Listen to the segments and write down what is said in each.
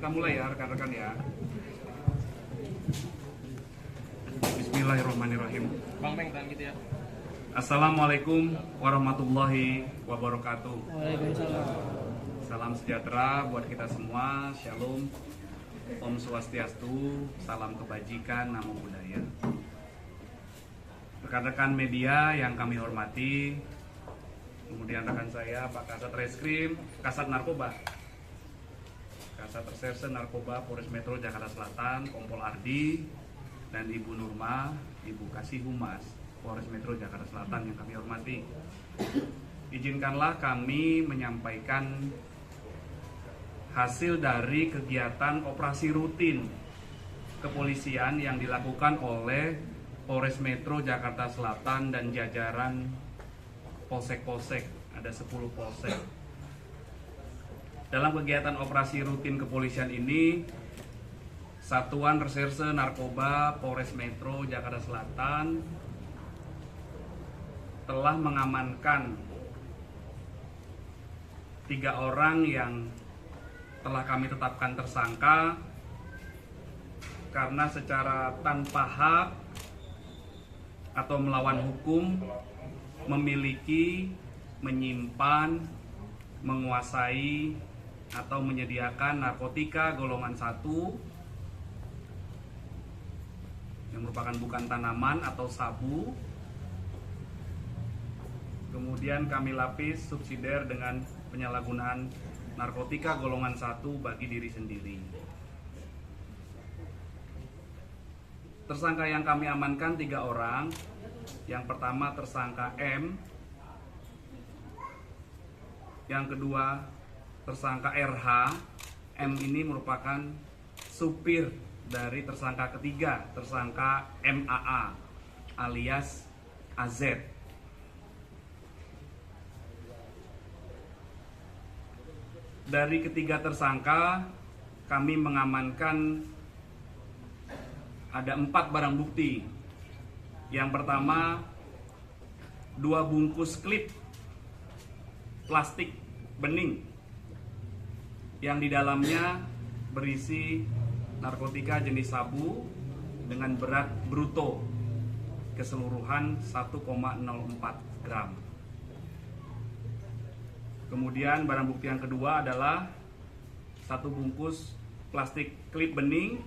Kita mulai ya rekan-rekan ya. Bismillahirrahmanirrahim. Bang Meng, gitu ya. Assalamualaikum warahmatullahi wabarakatuh. Waalaikumsalam. Salam sejahtera buat kita semua. Shalom. Om Swastiastu. Salam kebajikan, namo buddhaya. Rekan-rekan media yang kami hormati, kemudian rekan saya Pak Kasat Reskrim, Kasat Narkoba, Kasat Reserse Narkoba Polres Metro Jakarta Selatan, Kompol Ardi, dan Ibu Nurma, Ibu Kasih Humas Polres Metro Jakarta Selatan yang kami hormati. Izinkanlah kami menyampaikan hasil dari kegiatan operasi rutin kepolisian yang dilakukan oleh Polres Metro Jakarta Selatan dan jajaran polsek-polsek, ada 10 polsek. Dalam kegiatan operasi rutin kepolisian ini, Satuan Reserse Narkoba Polres Metro Jakarta Selatan telah mengamankan 3 orang yang telah kami tetapkan tersangka karena secara tanpa hak atau melawan hukum memiliki, menyimpan, menguasai atau menyediakan narkotika golongan 1 yang merupakan bukan tanaman atau sabu. Kemudian kami lapis subsidiar dengan penyalahgunaan narkotika golongan 1 bagi diri sendiri. Tersangka yang kami amankan 3 orang. Yang pertama tersangka M, yang kedua tersangka RH. M ini merupakan supir dari tersangka ketiga, tersangka MAA alias AZ. Dari ketiga tersangka kami mengamankan ada 4 barang bukti. Yang pertama, 2 bungkus klip plastik bening yang di dalamnya berisi narkotika jenis sabu dengan berat bruto keseluruhan 1,04 gram. Kemudian barang bukti yang kedua adalah 1 bungkus plastik klip bening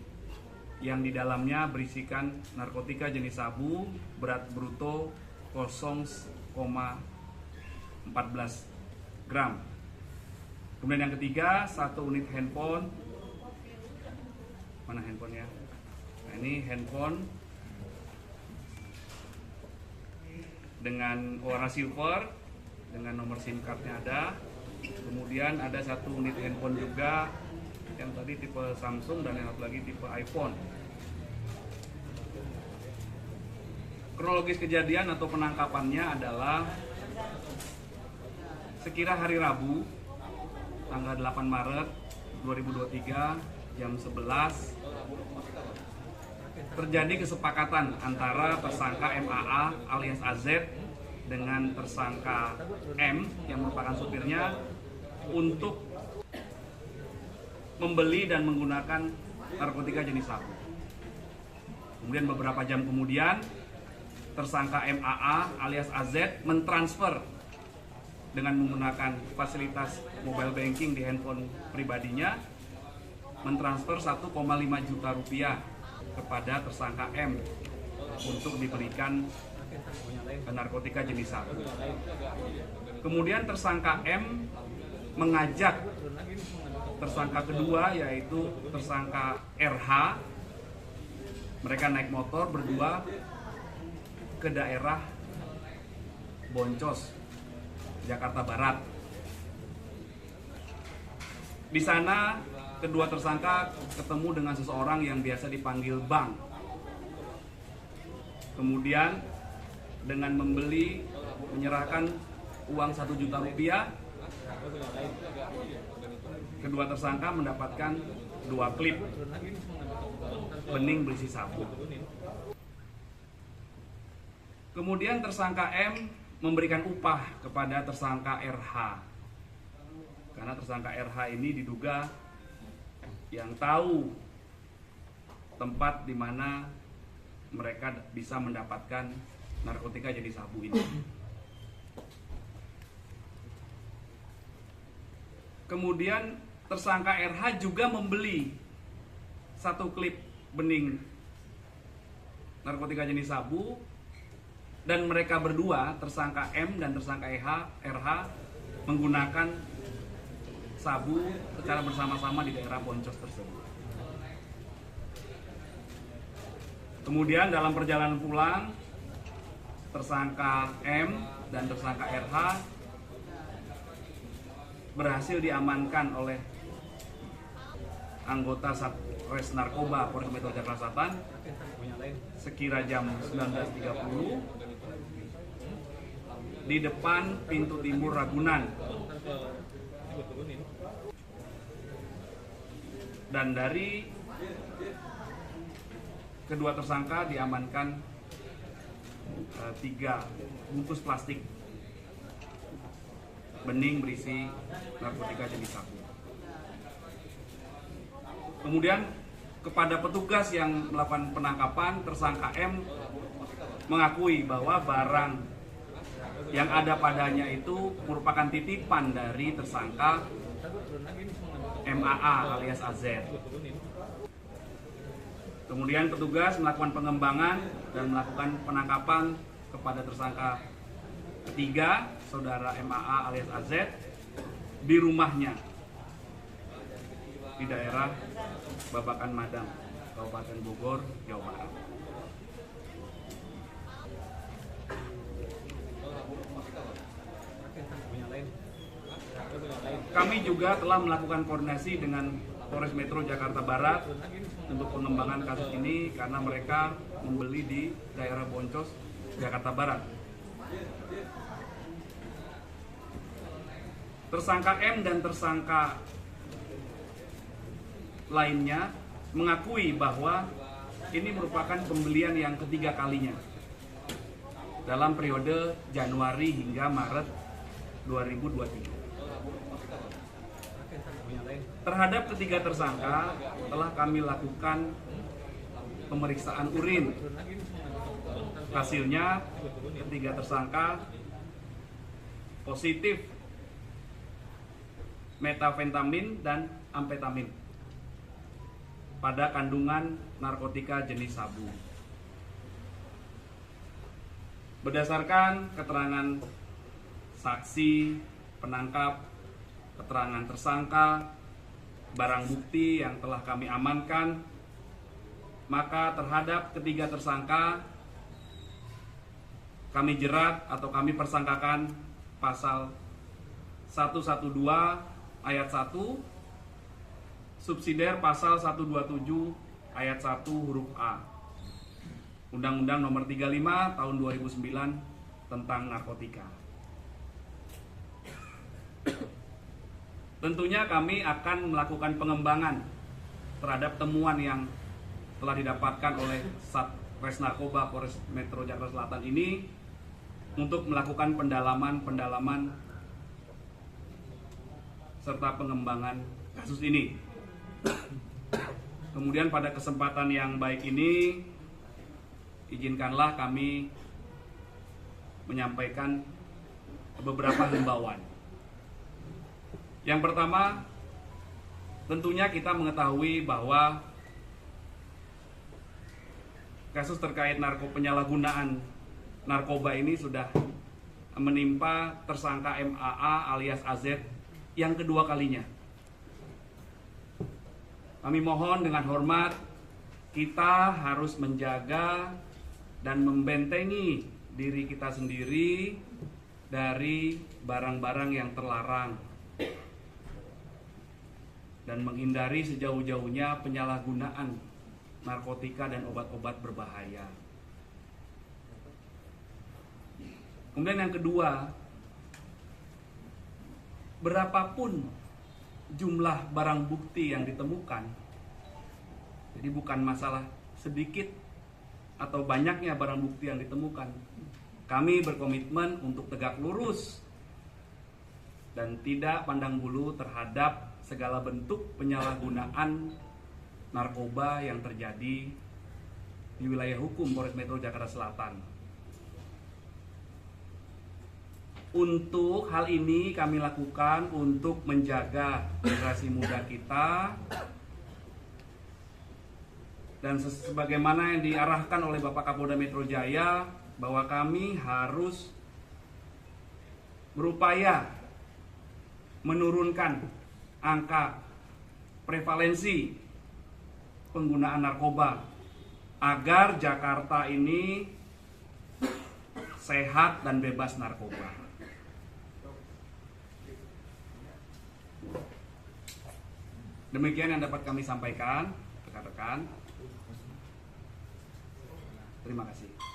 yang di dalamnya berisikan narkotika jenis sabu berat bruto 0,14 gram. Kemudian yang ketiga, 1 unit handphone. Mana handphonenya? Nah, ini handphone dengan warna silver dengan nomor SIM cardnya ada. Kemudian ada 1 unit handphone juga yang tadi tipe Samsung dan yang satu lagi tipe iPhone. Kronologis kejadian atau penangkapannya adalah sekira hari Rabu tanggal 8 Maret 2023 jam 11 terjadi kesepakatan antara tersangka MAA alias AZ dengan tersangka M yang merupakan supirnya untuk membeli dan menggunakan narkotika jenis sabu. Kemudian beberapa jam kemudian tersangka MAA alias AZ mentransfer dengan menggunakan fasilitas mobile banking di handphone pribadinya, mentransfer 1,5 juta rupiah kepada tersangka M untuk diberikan narkotika jenis sabu. Kemudian tersangka M mengajak tersangka kedua yaitu tersangka RH. Mereka naik motor berdua ke daerah Boncos, Jakarta Barat. Di sana kedua tersangka ketemu dengan seseorang yang biasa dipanggil Bang. Kemudian dengan membeli, menyerahkan uang 1 juta rupiah, kedua tersangka mendapatkan 2 klip bening berisi sabu. Kemudian tersangka M memberikan upah kepada tersangka RH karena tersangka RH ini diduga yang tahu tempat di mana mereka bisa mendapatkan narkotika jenis sabu ini. Kemudian tersangka RH juga membeli 1 klip bening narkotika jenis sabu, dan mereka berdua, tersangka M dan tersangka RH, menggunakan sabu secara bersama-sama di daerah Boncos tersebut. Kemudian dalam perjalanan pulang, tersangka M dan tersangka RH berhasil diamankan oleh anggota Satres Narkoba Polres Metro Jakarta Selatan sekira jam 19.30 di depan pintu timur Ragunan. Dan dari kedua tersangka diamankan 3 bungkus plastik bening berisi narkotika jenis sabu. Kemudian kepada petugas yang melakukan penangkapan, tersangka M mengakui bahwa barang yang ada padanya itu merupakan titipan dari tersangka MAA alias AZ. Kemudian petugas melakukan pengembangan dan melakukan penangkapan kepada tersangka ketiga, saudara MAA alias AZ, di rumahnya di daerah Babakan Madang, Kabupaten Bogor, Jawa Barat. Kami juga telah melakukan koordinasi dengan Polres Metro Jakarta Barat untuk pengembangan kasus ini karena mereka membeli di daerah Boncos, Jakarta Barat. Tersangka M dan tersangka lainnya mengakui bahwa ini merupakan pembelian yang ketiga kalinya dalam periode Januari hingga Maret 2023. Terhadap ketiga tersangka telah kami lakukan pemeriksaan urin. Hasilnya ketiga tersangka positif metafentamin dan amfetamin pada kandungan narkotika jenis sabu. Berdasarkan keterangan saksi, penangkap, keterangan tersangka, barang bukti yang telah kami amankan, maka terhadap ketiga tersangka kami jerat atau kami persangkakan pasal 112 ayat 1, subsidiar pasal 127 ayat 1 huruf A Undang-Undang Nomor 35 Tahun 2009 tentang narkotika. Tentunya kami akan melakukan pengembangan terhadap temuan yang telah didapatkan oleh Satres Narkoba Polres Metro Jakarta Selatan ini untuk melakukan pendalaman serta pengembangan kasus ini. Kemudian pada kesempatan yang baik ini, izinkanlah kami menyampaikan beberapa himbauan. Yang pertama, tentunya kita mengetahui bahwa kasus terkait penyalahgunaan narkoba ini sudah menimpa tersangka MAA alias AZ yang kedua kalinya. Kami mohon dengan hormat, kita harus menjaga dan membentengi diri kita sendiri dari barang-barang yang terlarang dan menghindari sejauh-jauhnya penyalahgunaan narkotika dan obat-obat berbahaya. Kemudian yang kedua, berapapun jumlah barang bukti yang ditemukan, jadi bukan masalah sedikit atau banyaknya barang bukti yang ditemukan, kami berkomitmen untuk tegak lurus dan tidak pandang bulu terhadap segala bentuk penyalahgunaan narkoba yang terjadi di wilayah hukum Polres Metro Jakarta Selatan. Untuk hal ini kami lakukan untuk menjaga generasi muda kita, dan sebagaimana yang diarahkan oleh Bapak Kapolda Metro Jaya, bahwa kami harus berupaya menurunkan angka prevalensi penggunaan narkoba agar Jakarta ini sehat dan bebas narkoba. Demikian yang dapat kami sampaikan, rekan-rekan. Terima kasih.